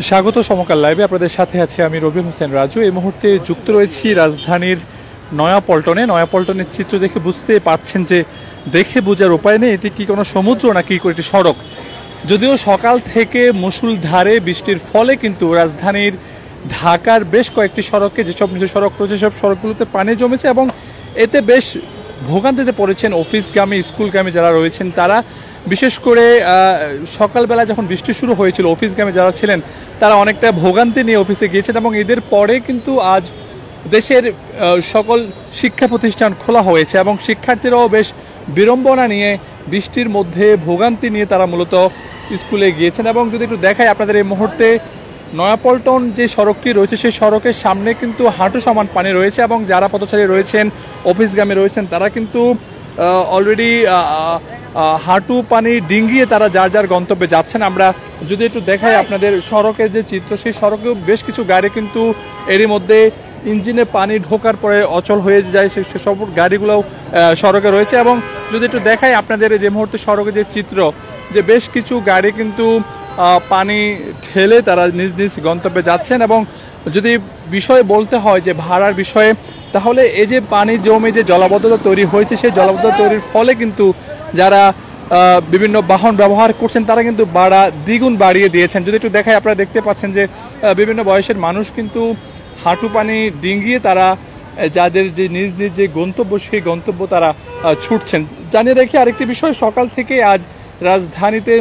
স্বাগত সমকাল লাইভে। আপনাদের সাথে আছি আমি রবিউল হোসেন রাজু। এই মুহূর্তে যুক্ত রয়েছি রাজধানীর নয়াপল্টনের চিত্র দেখে বুঝতে পারছেন যে দেখে বোঝার উপায় নেই এটি কি কোনো সমুদ্র নাকি একটি সড়ক। যদিও সকাল থেকে মুষলধারে বৃষ্টির ফলে কিন্তু রাজধানীর ঢাকার বেশ কয়েকটি সড়কে যেসব নিচু সড়ক রয়েছে সব সড়কগুলোতে পানি জমেছে এবং এতে বেশ ভোগান্তিতে পড়েছেন অফিসগামী স্কুলগামী যারা রয়েছেন তারা। বিশেষ করে সকালবেলা যখন বৃষ্টি শুরু হয়েছিল অফিসগামী যারা ছিলেন তারা অনেকটা ভোগান্তি নিয়ে অফিসে গিয়েছেন এবং এদের পরে কিন্তু আজ দেশের সকল শিক্ষা প্রতিষ্ঠান খোলা হয়েছে এবং শিক্ষার্থীরাও বেশ বিড়ম্বনা নিয়ে বৃষ্টির মধ্যে ভোগান্তি নিয়ে তারা মূলত স্কুলে গিয়েছেন। এবং যদি একটু দেখাই আপনাদের এই মুহূর্তে নয়াপল্টন যে সড়কটি রয়েছে সেই সড়কের সামনে কিন্তু হাঁটু সমান পানি রয়েছে এবং যারা পথচারী রয়েছেন অফিসগামী রয়েছেন তারা কিন্তু অলরেডি হাঁটু পানি ডিঙ্গিয়ে তারা যার যার গন্তব্যে যাচ্ছেন। আমরা যদি একটু দেখাই আপনাদের সড়কের যে চিত্র সেই সড়কেও বেশ কিছু গাড়ি কিন্তু এরই মধ্যে ইঞ্জিনে পানি ঢোকার পরে অচল হয়ে যায়, সেসব গাড়িগুলোও সড়কে রয়েছে। এবং যদি একটু দেখাই আপনাদের যে মুহূর্তে সড়কের যে চিত্র যে বেশ কিছু গাড়ি কিন্তু পানি ঠেলে তারা নিজ নিজ গন্তব্যে যাচ্ছেন। এবং যদি বিষয় বলতে হয় যে ভাড়ার বিষয়ে, তাহলে এই যে পানি জমে যে জলাবদ্ধতা তৈরি হয়েছে সেই জলাবদ্ধতা তৈরির ফলে কিন্তু যারা বিভিন্ন বাহন ব্যবহার করছেন তারা কিন্তু ভাড়া দ্বিগুণ বাড়িয়ে দিয়েছেন। যদি একটু দেখাই আপনারা দেখতে পাচ্ছেন যে বিভিন্ন বয়সের মানুষ কিন্তু হাঁটু পানি ডিঙ্গিয়ে তারা যাদের যে নিজ নিজ যে গন্তব্য সেই গন্তব্য তারা ছুটছেন। জানিয়ে রাখি আরেকটি বিষয়, সকাল থেকে আজ রাজধানীতে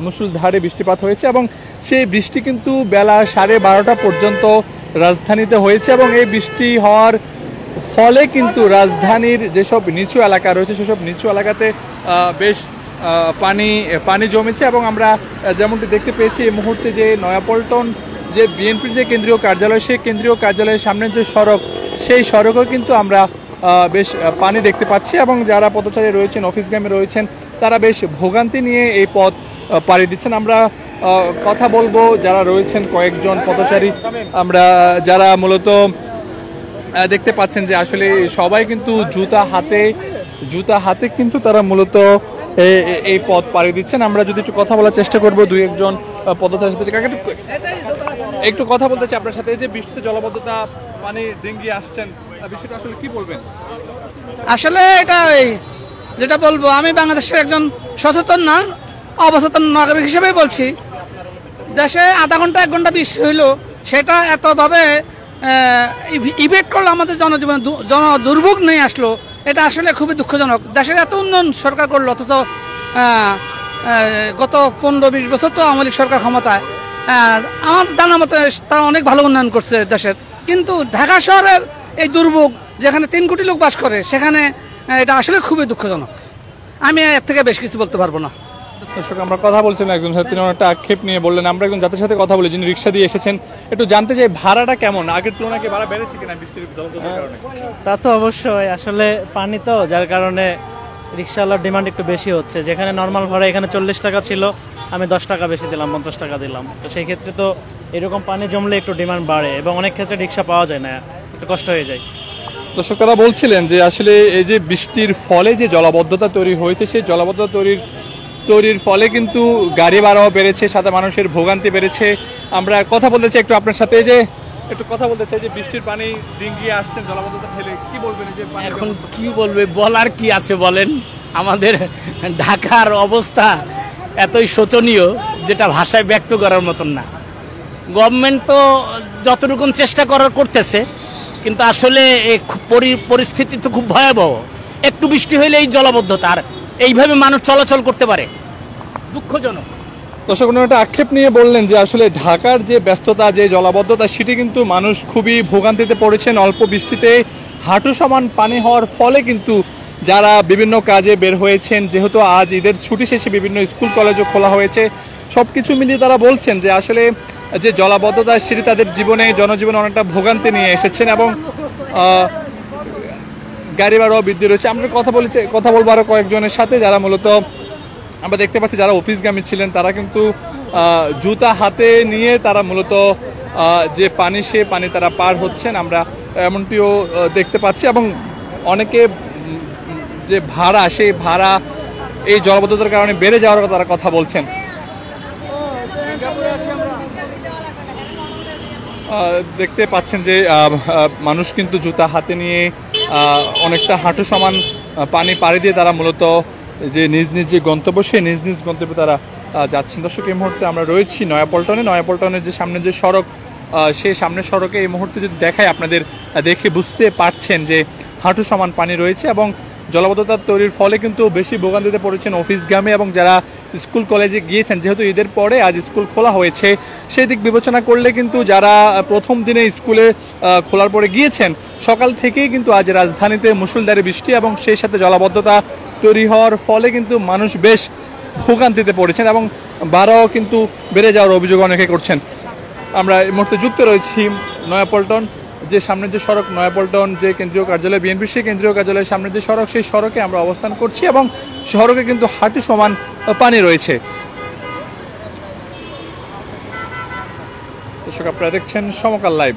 মুষলধারে বৃষ্টিপাত হয়েছে এবং সেই বৃষ্টি কিন্তু বেলা 12:30 পর্যন্ত রাজধানীতে হয়েছে এবং এই বৃষ্টি হওয়ার ফলে কিন্তু রাজধানীর যেসব নিচু এলাকা রয়েছে সেসব নিচু এলাকাতে বেশ পানি জমেছে। এবং আমরা যেমনটি দেখতে পেয়েছি এই মুহূর্তে যে নয়াপল্টন যে বিএনপির যে কেন্দ্রীয় কার্যালয় সেই কেন্দ্রীয় কার্যালয়ের সামনের যে সড়ক সেই সড়কেও কিন্তু আমরা বেশ পানি দেখতে পাচ্ছি এবং যারা পথচারী রয়েছেন অফিসগামী রয়েছেন তারা বেশ ভোগান্তি নিয়ে এই পথ পাড়ি দিচ্ছেন। আমরা কথা বলবো যারা রয়েছেন কয়েকজন পথচারী, আমরা যারা মূলত দেখতে পাচ্ছেন যে আসলে সবাই কিন্তু জুতা হাতে কিন্তু তারা মূলত এই পথ পাড়ি দিচ্ছেন। আমরা যদি একটু কথা বলার চেষ্টা করবো দুই একজন পথচারীর সাথে একটু কথা বলতে চাই আপনার সাথে। যে বৃষ্টিতে জলাবদ্ধতা পানি ডিঙ্গিয়ে আসছেন বিষয়টা আসলে কি বলবেন? আসলে এটা যেটা বলবো, আমি বাংলাদেশের একজন সচেতন না অবচেতন নাগরিক হিসেবে বলছি, দেশে আধা ঘন্টা 1 ঘন্টা বৃষ্টি হইলো সেটা এতভাবে ইফেক্ট করলো আমাদের জনজীবনে, দুর্ভোগ নিয়ে আসলো, এটা আসলে খুবই দুঃখজনক। দেশের এত উন্নয়ন সরকার করলো অথচ গত 15-20 বছর তো আওয়ামী লীগ সরকার ক্ষমতায়, আমার জানা মতে তারা অনেক ভালো উন্নয়ন করছে দেশের, কিন্তু ঢাকা শহরের এই দুর্ভোগ যেখানে 3 কোটি লোক বাস করে সেখানে এটা আসলে খুবই দুঃখজনক। আমি এর থেকে বেশ কিছু বলতে পারবো না। দর্শক, আমরা কথা বলছিলাম একজন সাথে, তিনি একটা আক্ষেপ নিয়ে বললেন। আমরা একজন যাদের সাথে কথা বলি যিনি রিক্সা দিয়ে এসেছেন, একটু জানতে চাই ভাড়াটা কেমন, আগের তুলনায় কি ভাড়া বেড়েছে কিনা বৃষ্টির জলাবদ্ধতার কারণে? তা তো অবশ্যই, আসলে পানি তো যার কারণে রিক্সাওয়ালার ডিমান্ড একটু বেশি হচ্ছে। যেখানে নর্মাল ভাড়া এখানে 40 টাকা ছিল, আমি 10 টাকা বেশি দিলাম, 50 টাকা দিলাম। তো সেই ক্ষেত্রে তো এরকম পানি জমলে একটু ডিমান্ড বাড়ে এবং অনেক ক্ষেত্রে রিক্সা পাওয়া যায় না, একটু কষ্ট হয়ে যায়। দর্শক, তারা বলছিলেন যে আসলে এই যে বৃষ্টির ফলে যে জলাবদ্ধতা তৈরি হয়েছে সেই জলাবদ্ধতা তৈরির ফলে কিন্তু গাড়ি ভাড়াও বেড়েছে, সাথে মানুষের ভোগান্তি বেড়েছে। আমরা কথা বলতে চাই একটু আপনার সাথে, যে একটু কথা বলতে চাই যে বৃষ্টির পানি ডিঙ্গিয়ে আসছেন জলাবদ্ধতা ফেলে, কি বলবেন? যে এখন কি বলবে, বলার কি আছে বলেন? আমাদের ঢাকার অবস্থা এতই শোচনীয় যেটা ভাষায় ব্যক্ত করার মতন না। গভর্নমেন্ট তো যতটুকু চেষ্টা করতেছে, কিন্তু আসলে পরিস্থিতি তো খুব ভয়াবহ। একটু বৃষ্টি হইলে এই জলাবদ্ধতা, আর এইভাবে মানুষ চলাচল করতে পারে, দুঃখজনক। দর্শক, একটা আক্ষেপ নিয়ে বললেন যে আসলে ঢাকার যে ব্যস্ততা যে জলাবদ্ধতা সেটি কিন্তু মানুষ খুবই ভোগান্তিতে পড়েছেন। অল্প বৃষ্টিতে হাঁটু সমান পানি হওয়ার ফলে কিন্তু যারা বিভিন্ন কাজে বের হয়েছেন, যেহেতু আজ ঈদের ছুটি শেষে বিভিন্ন স্কুল কলেজও খোলা হয়েছে, সবকিছু মিলিয়ে তারা বলছেন যে আসলে যে জলাবদ্ধতা সেটি তাদের জনজীবনে অনেকটা ভোগান্তি নিয়ে এসেছেন এবং গাড়ি ভাড়াও বৃদ্ধি রয়েছে। আমরা কথা বলবো আরো কয়েকজনের সাথে যারা মূলত আমরা দেখতে পাচ্ছি যারা অফিসগামী ছিলেন তারা কিন্তু জুতা হাতে নিয়ে তারা মূলত যে পানি সে পানি তারা পার হচ্ছেন, আমরা এমনটিও দেখতে পাচ্ছি। এবং অনেকে যে ভাড়া সেই ভাড়া এই জলাবদ্ধতার কারণে বেড়ে যাওয়ার তারা কথা বলছেন। দেখতে পাচ্ছেন যে মানুষ কিন্তু জুতা হাতে নিয়ে অনেকটা হাঁটু সমান পানি পাড়ি দিয়ে তারা মূলত যে নিজ নিজ যে গন্তব্য সেই নিজ নিজ গন্তব্যে তারা যাচ্ছেন। দর্শক, এই মুহূর্তে আমরা রয়েছি নয়াপল্টনে। নয়াপল্টনের যে সামনে যে সড়ক, সেই সামনের সড়কে এই মুহূর্তে যদি দেখায় আপনাদের, দেখে বুঝতে পারছেন যে হাঁটু সমান পানি রয়েছে এবং জলাবদ্ধতা তৈরির ফলে কিন্তু বেশি ভোগান্তিতে পড়েছেন অফিসগামী এবং যারা স্কুল কলেজে গিয়েছেন। যেহেতু ঈদের পরে আজ স্কুল খোলা হয়েছে, সেই দিক বিবেচনা করলে কিন্তু যারা প্রথম দিনে স্কুলে খোলার পরে গিয়েছেন, সকাল থেকেই কিন্তু আজ রাজধানীতে মুষলধারে বৃষ্টি এবং সেই সাথে জলাবদ্ধতা তৈরি হওয়ার ফলে কিন্তু মানুষ বেশ ভোগান্তিতে পড়েছেন এবং ভাড়াও কিন্তু বেড়ে যাওয়ার অভিযোগ অনেকে করছেন। আমরা এই মুহূর্তে যুক্ত রয়েছি নয়াপল্টন যে সামনের যে সড়ক, নয়াপল্টন যে কেন্দ্রীয় কার্যালয়, বিএনপি সেই কেন্দ্রীয় কার্যালয়ের সামনের যে সড়ক, সেই সড়কে আমরা অবস্থান করছি এবং সড়কে কিন্তু হাঁটু সমান পানি রয়েছে। দর্শক, আপনারা দেখছেন সমকাল লাইভ।